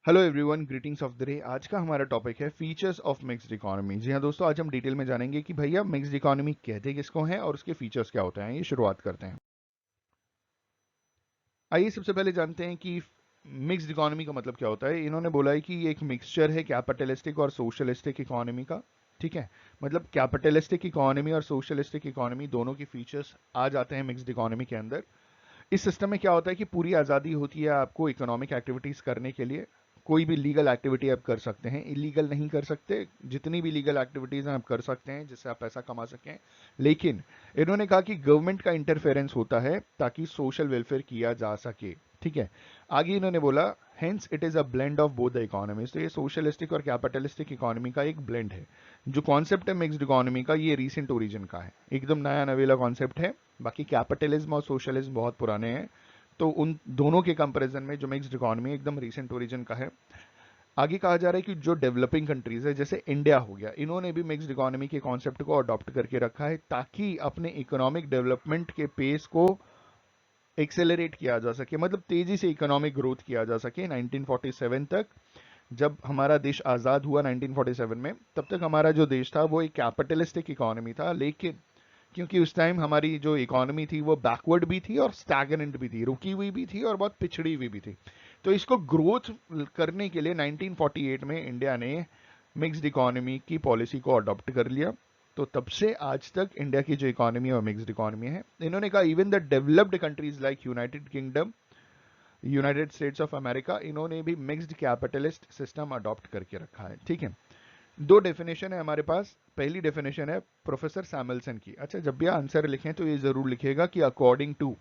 Hello everyone, greetings of the day. आज का हमारा टॉपिक है फीचर्स ऑफ मिक्स्ड इकोनॉमी। जी हाँ दोस्तों, आज हम डिटेल में जानेंगे कि भैया मिक्स्ड इकोनॉमी कहते किसको हैं और उसके फीचर्स क्या होते हैं। ये शुरुआत करते हैं। आइए सबसे पहले जानते हैं कि मिक्स्ड इकोनॉमी का मतलब क्या होता है। इन्होंने बोला है कि ये एक मिक्सचर है कैपिटलिस्टिक और सोशलिस्टिक इकोनॉमी का। ठीक है, मतलब कैपिटलिस्टिक इकोनॉमी और सोशलिस्टिक इकोनॉमी दोनों के फीचर्स आ जाते हैं मिक्स्ड इकोनॉमी के अंदर। इस सिस्टम में क्या होता है कि पूरी आज़ादी होती है आपको इकोनॉमिक एक्टिविटीज़ करने के लिए। कोई भी लीगल एक्टिविटी आप कर सकते हैं, इलीगल नहीं कर सकते। जितनी भी लीगल एक्टिविटीज़ हैं आप कर सकते हैं जिससे आप पैसा कमा सकें। लेकिन इन्होंने कहा कि गवर्नमेंट का इंटरफेरेंस होता है ताकि सोशल वेलफेयर किया जा सके। ठीक है, आगे इन्होंने बोला hence it is a blend of both the economies. तो ये सोशलिस्टिक और कैपिटलिस्टिक इकोनॉमी का एक ब्लेंड है। जो कॉन्सेप्ट है मिक्स्ड इकोनॉमी का, ये रीसेंट ओरिजिन का है, एकदम नया नवेला कॉन्सेप्ट है। बाकी कैपिटलिज्म और सोशलिज्म बहुत पुराने हैं। तो उन दोनों के कंपैरिजन में जो मिक्स्ड इकोनॉमी एकदम रीसेंट ओरिजिन का है। आगे कहा जा रहा है कि जो डेवलपिंग कंट्रीज है जैसे इंडिया हो गया, इन्होंने भी मिक्स्ड इकोनॉमी के कॉन्सेप्ट को अडॉप्ट करके रखा है ताकि अपने इकोनॉमिक डेवलपमेंट के पेस को एक्सेलरेट किया जा सके, मतलब तेजी से इकोनॉमिक ग्रोथ किया जा सके। 1947 तक जब हमारा देश आज़ाद हुआ 1947 में, तब तक हमारा जो देश था वो एक कैपिटलिस्टिक इकोनॉमी था। लेकिन क्योंकि उस टाइम हमारी जो इकोनॉमी थी वो बैकवर्ड भी थी और स्टैगनेंट भी थी, रुकी हुई भी थी और बहुत पिछड़ी हुई भी थी। तो इसको ग्रोथ करने के लिए 1948 में इंडिया ने मिक्स्ड इकोनॉमी की पॉलिसी को अडॉप्ट कर लिया। तो तब से आज तक इंडिया की जो इकोनॉमी है वो मिक्स्ड इकोनॉमी है। इन्होंने कहा even the developed countries like United kingdom, United states of America, इन्होंने भी मिक्स्ड कैपिटलिस्ट सिस्टम अडॉप्ट करके रखा है। ठीक है, दो डेफिनेशन है हमारे पास। पहली डेफिनेशन है प्रोफेसर सैमुअलसन की। अच्छा, जब भी आंसर लिखें तो ये जरूर लिखिएगा कि अकॉर्डिंग टू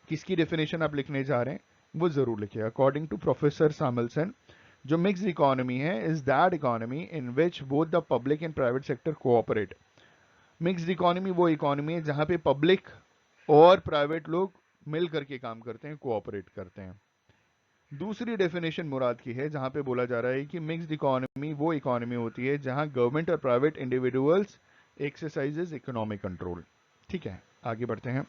किसकी डेफिनेशन आप लिखने जा रहे हैं, वो जरूर लिखिएगा। अकॉर्डिंग टू प्रोफेसर सैमुअलसन, जो मिक्स्ड इकोनॉमी है is that economy in which both the public and private sector cooperate. Mixed economy वो इकोनॉमी है जहां पे पब्लिक और प्राइवेट लोग मिल करके काम करते हैं, कोऑपरेट करते हैं। दूसरी डेफिनेशन मुराद की है जहां पे बोला जा रहा है कि मिक्स्ड इकोनॉमी वो इकोनॉमी होती है जहां गवर्नमेंट और private individuals exercises economic control. ठीक है, आगे बढ़ते हैं।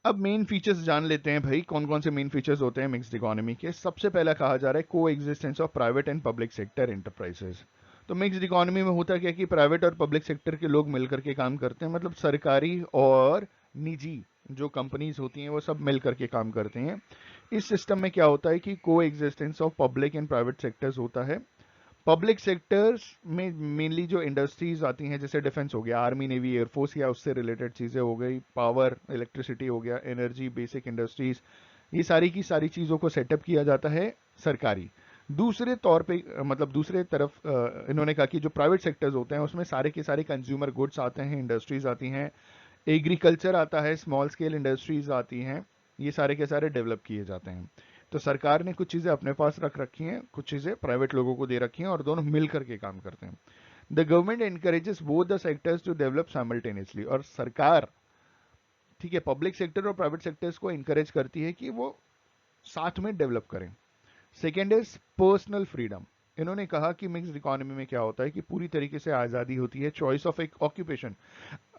अब मेन फीचर्स जान लेते हैं भाई, कौन कौन से मेन फीचर्स होते हैं मिक्स्ड इकोनॉमी के। सबसे पहला कहा जा रहा है को existence of private and public sector enterprises. तो मिक्स्ड इकोनॉमी में होता क्या कि प्राइवेट और पब्लिक सेक्टर के लोग मिलकर के काम करते हैं, मतलब सरकारी और निजी जो कंपनीज होती हैं वो सब मिल करके काम करते हैं। इस सिस्टम में क्या होता है कि को existence of public and private sectors होता है। पब्लिक सेक्टर्स में मेनली जो इंडस्ट्रीज आती हैं, जैसे डिफेंस हो गया, आर्मी नेवी एयरफोर्स या उससे रिलेटेड चीज़ें हो गई, पावर इलेक्ट्रिसिटी हो गया, एनर्जी बेसिक इंडस्ट्रीज, ये सारी की सारी चीज़ों को सेटअप किया जाता है सरकारी। दूसरे तौर पे मतलब दूसरे तरफ इन्होंने कहा कि जो प्राइवेट सेक्टर्स होते हैं उसमें सारे के सारे कंज्यूमर गुड्स आते हैं, इंडस्ट्रीज आती हैं, एग्रीकल्चर आता है, स्मॉल स्केल इंडस्ट्रीज आती हैं, ये सारे के सारे डेवलप किए जाते हैं। तो सरकार ने कुछ चीज़ें अपने पास रख रखी हैं, कुछ चीज़ें प्राइवेट लोगों को दे रखी हैं और दोनों मिल करके काम करते हैं। The government encourages both the sectors to develop simultaneously. और सरकार, ठीक है, पब्लिक सेक्टर और प्राइवेट सेक्टर्स को इनकरेज करती है कि वो साथ में डेवलप करें। Second is personal freedom. इन्होंने कहा कि मिक्स्ड इकोनॉमी में क्या होता है कि पूरी तरीके से आज़ादी होती है, चॉइस ऑफ एक ऑक्यूपेशन।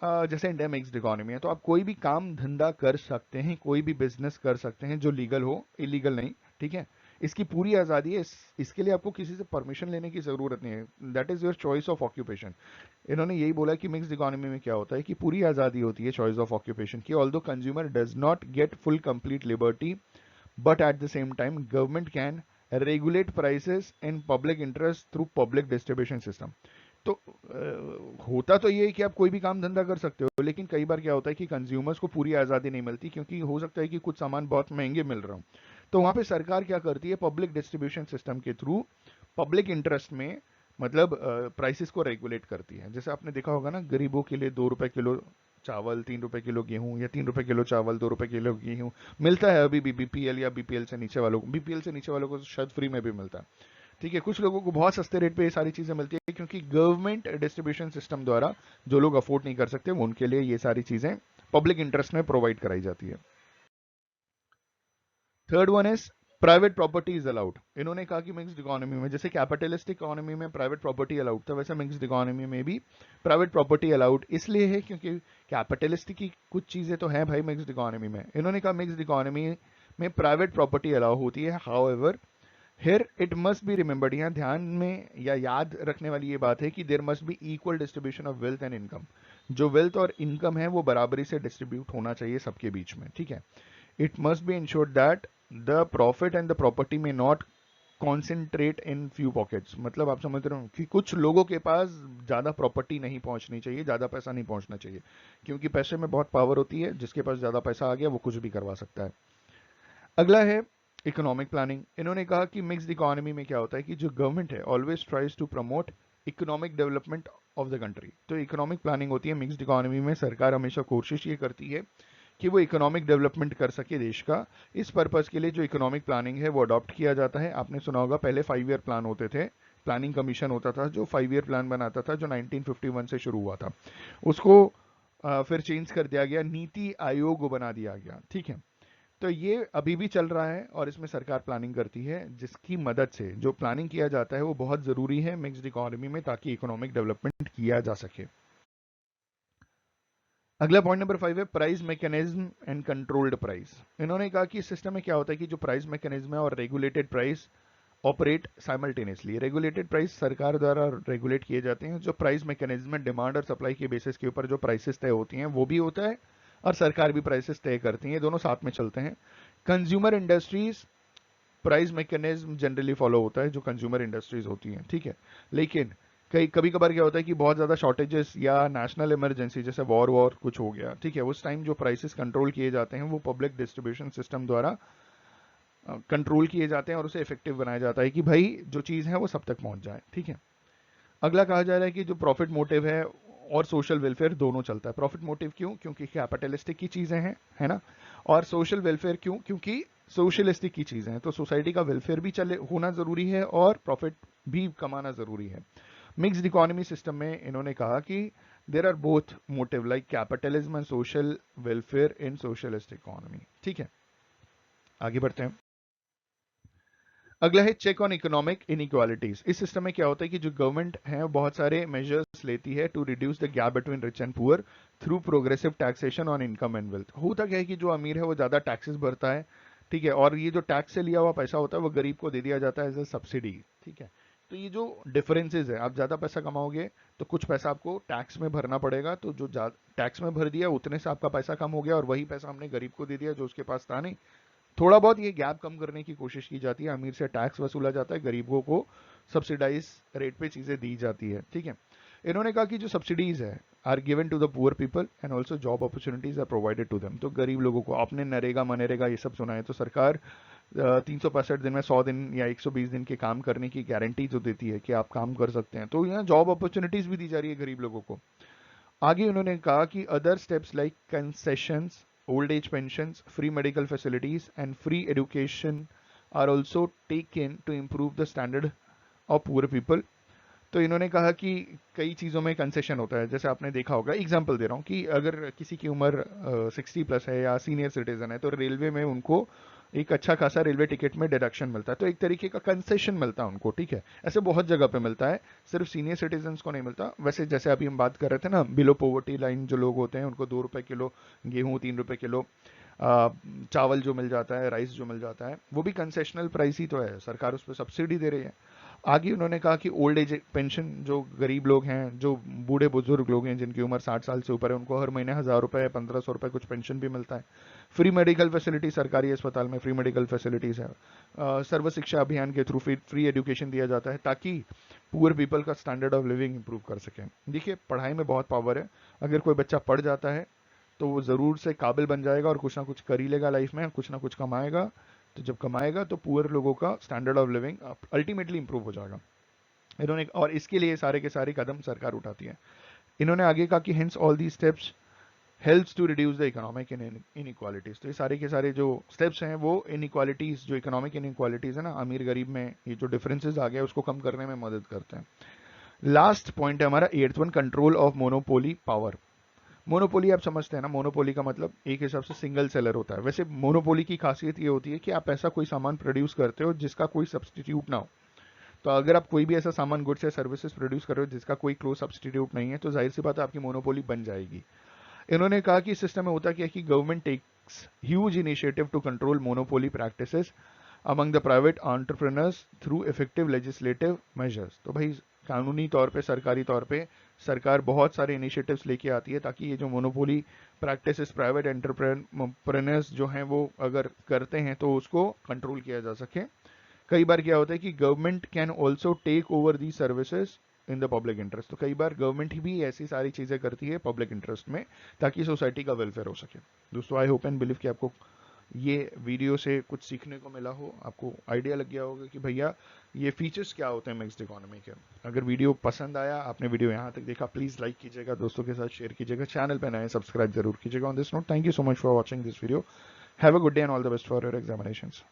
जैसे इंडिया मिक्स्ड इकोनॉमी है तो आप कोई भी काम धंधा कर सकते हैं, कोई भी बिजनेस कर सकते हैं जो लीगल हो, इलीगल नहीं। ठीक है, इसकी पूरी आज़ादी है। इसके लिए आपको किसी से परमिशन लेने की ज़रूरत नहीं है। That is your choice of occupation. इन्होंने यही बोला कि मिक्स्ड इकोनॉमी में क्या होता है कि पूरी आज़ादी होती है चॉइस ऑफ ऑक्यूपेशन की। Although consumer does not get full complete liberty, but at the same time government can regulate prices in public interest through public distribution system। तो होता तो ये है कि आप कोई भी काम धंधा कर सकते हो, लेकिन कई बार क्या होता है कि कंज्यूमर्स को पूरी आज़ादी नहीं मिलती, क्योंकि हो सकता है कि कुछ सामान बहुत महंगे मिल रहा हो। तो वहाँ पे सरकार क्या करती है, पब्लिक डिस्ट्रीब्यूशन सिस्टम के थ्रू पब्लिक इंटरेस्ट में, मतलब प्राइसेस को रेगुलेट करती है। जैसे आपने देखा होगा ना, गरीबों के लिए 2 रुपए किलो चावल, 3 रुपए किलो गेहूं, या 3 रुपए किलो चावल 2 रुपए किलो गेहूं मिलता है अभी भी बीपीएल या बीपीएल से नीचे वालों को। बीपीएल से नीचे वालों को शायद फ्री में भी मिलता है। ठीक है, कुछ लोगों को बहुत सस्ते रेट पे ये सारी चीज़ें मिलती है, क्योंकि गवर्नमेंट डिस्ट्रीब्यूशन सिस्टम द्वारा जो लोग अफोर्ड नहीं कर सकते उनके लिए ये सारी चीज़ें पब्लिक इंटरेस्ट में प्रोवाइड कराई जाती है। Third one is private property is allowed. इन्होंने कहा कि मिक्स्ड इकोनॉमी में जैसे कैपिटलिस्टिक इकोनॉमी में प्राइवेट प्रॉपर्टी अलाउड था, वैसे मिक्स्ड इकोनॉमी में भी प्राइवेट प्रॉपर्टी अलाउड इसलिए है क्योंकि कैपिटलिस्टिक की कुछ चीज़ें तो हैं भाई मिक्स्ड इकोनॉमी में। इन्होंने कहा मिक्स्ड इकोनॉमी में प्राइवेट प्रॉपर्टी अलाउ होती है, however here it must be remembered, यहाँ ध्यान में या याद रखने वाली ये बात है कि there must be equal distribution of wealth and income. जो वेल्थ और इनकम है वो बराबरी से डिस्ट्रीब्यूट होना चाहिए सबके बीच में, ठीक है। It must be insured that the profit and the property may not concentrate in few pockets, मतलब आप समझ रहे हो कि कुछ लोगों के पास ज़्यादा प्रॉपर्टी नहीं पहुंचनी चाहिए, ज़्यादा पैसा नहीं पहुंचना चाहिए, क्योंकि पैसे में बहुत पावर होती है, जिसके पास ज़्यादा पैसा आ गया वो कुछ भी करवा सकता है। अगला है इकोनॉमिक प्लानिंग। इन्होंने कहा कि मिक्स्ड इकोनॉमी में क्या होता है कि जो गवर्नमेंट है always tries to promote economic development of the country. तो इकोनॉमिक प्लानिंग होती है मिक्स्ड इकोनॉमी में, सरकार हमेशा कोशिश ये करती है कि वो इकोनॉमिक डेवलपमेंट कर सके देश का। इस पर्पज़ के लिए जो इकोनॉमिक प्लानिंग है वो अडॉप्ट किया जाता है। आपने सुना होगा पहले 5 ईयर प्लान होते थे, प्लानिंग कमीशन होता था जो 5 ईयर प्लान बनाता था, जो 1951 से शुरू हुआ था। उसको फिर चेंज कर दिया गया, नीति आयोग बना दिया गया, ठीक है। तो ये अभी भी चल रहा है और इसमें सरकार प्लानिंग करती है, जिसकी मदद से जो प्लानिंग किया जाता है वो बहुत ज़रूरी है मिक्स्ड इकोनॉमी में, ताकि इकोनॉमिक डेवलपमेंट किया जा सके। अगला पॉइंट नंबर 5 है price mechanism and controlled price. इन्होंने कहा कि इस सिस्टम में क्या होता है कि जो प्राइस मैकेनिज्म है और regulated price operate simultaneously. Regulated price सरकार द्वारा रेगुलेट किए जाते हैं, जो प्राइस मैकेनिज्म में डिमांड और सप्लाई के बेसिस के ऊपर जो प्राइसेस तय होती हैं वो भी होता है, और सरकार भी प्राइसेस तय करती हैं, दोनों साथ में चलते हैं। Consumer industries price mechanism generally follow होता है, जो कंज्यूमर इंडस्ट्रीज होती हैं, ठीक है। लेकिन कई कभी कभार क्या होता है कि बहुत ज़्यादा शॉर्टेजेस या नेशनल इमरजेंसी जैसे वॉर वॉर कुछ हो गया, ठीक है, उस टाइम जो प्राइसेस कंट्रोल किए जाते हैं वो पब्लिक डिस्ट्रीब्यूशन सिस्टम द्वारा कंट्रोल किए जाते हैं और उसे इफेक्टिव बनाया जाता है कि भाई जो चीज़ है वो सब तक पहुंच जाए, ठीक है। अगला कहा जा रहा है कि जो प्रॉफिट मोटिव है और सोशल वेलफेयर दोनों चलता है। प्रॉफिट मोटिव क्यों? क्योंकि कैपिटलिस्टिक की चीज़ें हैं, है ना। और सोशल वेलफेयर क्यों? क्योंकि सोशलिस्टिक की चीज़ें हैं, तो सोसाइटी का वेलफेयर भी चले होना ज़रूरी है और प्रॉफिट भी कमाना ज़रूरी है। मिक्स्ड इकोनॉमी सिस्टम में इन्होंने कहा कि there are both motive like capitalism and social welfare in socialistic economy, ठीक है। आगे बढ़ते हैं। अगला है चेक ऑन इकोनॉमिक इनइक्वालिटीज। इस सिस्टम में क्या होता है कि जो गवर्नमेंट है बहुत सारे मेजर्स लेती है to reduce the gap between rich and poor through progressive taxation on income and wealth. होता क्या है कि जो अमीर है वो ज्यादा टैक्सेस भरता है, ठीक है, और ये जो टैक्स से लिया हुआ पैसा होता है वो गरीब को दे दिया जाता है एज ए सब्सिडी, ठीक है। तो ये जो डिफरेंसेस है, आप ज्यादा पैसा कमाओगे तो कुछ पैसा आपको टैक्स में भरना पड़ेगा, तो जो टैक्स में भर दिया उतने से आपका पैसा कम हो गया और वही पैसा हमने गरीब को दे दिया जो उसके पास था नहीं। थोड़ा बहुत ये गैप कम करने की कोशिश की जाती है, अमीर से टैक्स वसूला जाता है, गरीबों को सब्सिडाइज रेट पे चीज़ें दी जाती है, ठीक है। इन्होंने कहा कि जो सब्सिडीज है are given to the poor people and also job opportunities are provided to them. तो गरीब लोगों को, आपने नरेगा मनरेगा ये सब सुना है, तो सरकार 365 दिन में 100 दिन या 120 दिन के काम करने की गारंटी जो देती है कि आप काम कर सकते हैं, तो यहाँ जॉब अपॉर्चुनिटीज भी दी जा रही है गरीब लोगों को। आगे उन्होंने कहा कि other steps like concessions, old age pensions, free medical facilities and free education are also taken to improve the standard of poor people. तो इन्होंने कहा कि कई चीज़ों में कंसेशन होता है, जैसे आपने देखा होगा, एग्जाम्पल दे रहा हूँ कि अगर किसी की उम्र 60+ है या सीनियर सिटीजन है तो रेलवे में उनको एक अच्छा खासा रेलवे टिकट में डिडक्शन मिलता है, तो एक तरीके का कंसेशन मिलता है उनको, ठीक है। ऐसे बहुत जगह पे मिलता है, सिर्फ सीनियर सिटीजन को नहीं मिलता। वैसे जैसे अभी हम बात कर रहे थे ना, बिलो पॉवर्टी लाइन जो लोग होते हैं उनको 2 रुपये किलो गेहूँ, 3 रुपये किलो चावल जो मिल जाता है, राइस जो मिल जाता है, वो भी कंसेशनल प्राइस ही तो है, सरकार उस पर सब्सिडी दे रही है। आगे उन्होंने कहा कि ओल्ड एज पेंशन, जो गरीब लोग हैं, जो बूढ़े बुजुर्ग लोग हैं जिनकी उम्र 60 साल से ऊपर है, उनको हर महीने 1000 रुपये 1500 रुपये कुछ पेंशन भी मिलता है। फ्री मेडिकल फैसिलिटी, सरकारी अस्पताल में फ्री मेडिकल फैसिलिटीज़ है। सर्व शिक्षा अभियान के थ्रू फ्री एजुकेशन दिया जाता है ताकि पुअर पीपल का स्टैंडर्ड ऑफ लिविंग इंप्रूव कर सकें। देखिए पढ़ाई में बहुत पावर है, अगर कोई बच्चा पढ़ जाता है तो वो ज़रूर से काबिल बन जाएगा और कुछ ना कुछ कर ही लेगा लाइफ में, कुछ ना कुछ कमाएगा। तो जब कमाएगा तो पुअर लोगों का standard of living ultimately improve हो जाएगा। इन्होंने, और इसके लिए सारे के सारे कदम सरकार उठाती है। इन्होंने आगे कहा कि hence all the steps helps to reduce the economic inequalities. तो ये सारे के सारे जो स्टेप्स हैं वो इनइक्वालिटीज, जो इकोनॉमिक इनइक्वालिटीज है ना, अमीर गरीब में ये जो डिफरेंसेस आ गए उसको कम करने में मदद करते हैं। लास्ट पॉइंट है हमारा 8th one, control of monopoly power. Monopoly आप समझते हैं ना, मोनोपोली का मतलब एक हिसाब से सिंगल सेलर होता है। वैसे मोनोपोली की खासियत ये होती है कि आप ऐसा कोई सामान प्रोड्यूस करते हो जिसका कोई सब्सटीट्यूट ना हो। तो अगर आप कोई भी ऐसा सामान, गुड्स या सर्विसेज प्रोड्यूस कर रहे हो जिसका कोई क्लोज सब्सटीट्यूट नहीं है, तो जाहिर सी बात है आपकी मोनोपोली बन जाएगी। इन्होंने कहा कि इस सिस्टम में होता क्या है कि government takes huge initiative to control monopoly practices. Among the private entrepreneurs through effective legislative measures. तो भाई कानूनी तौर पे, सरकारी तौर पे सरकार बहुत सारे इनिशिएटिव्स लेके आती है ताकि ये जो मोनोपोली प्रैक्टिसेस प्राइवेट एंटरप्रेन्योर्स जो हैं वो अगर करते हैं तो उसको कंट्रोल किया जा सके। कई बार क्या होता है कि government can also take over the services in the public interest. तो कई बार गवर्नमेंट ही भी ऐसी सारी चीज़ें करती है पब्लिक इंटरेस्ट में ताकि सोसाइटी का वेलफेयर हो सके। दोस्तों आई होप एंड बिलीव कि आपको ये वीडियो से कुछ सीखने को मिला हो, आपको आइडिया लग गया होगा कि भैया ये फीचर्स क्या होते हैं मिक्स्ड इकोनॉमी के। अगर वीडियो पसंद आया, आपने वीडियो यहाँ तक देखा, प्लीज़ लाइक कीजिएगा, दोस्तों के साथ शेयर कीजिएगा, चैनल पर नए सब्सक्राइब जरूर कीजिएगा। On this note, thank you so much for watching this video. Have a good day and all the best for your examinations.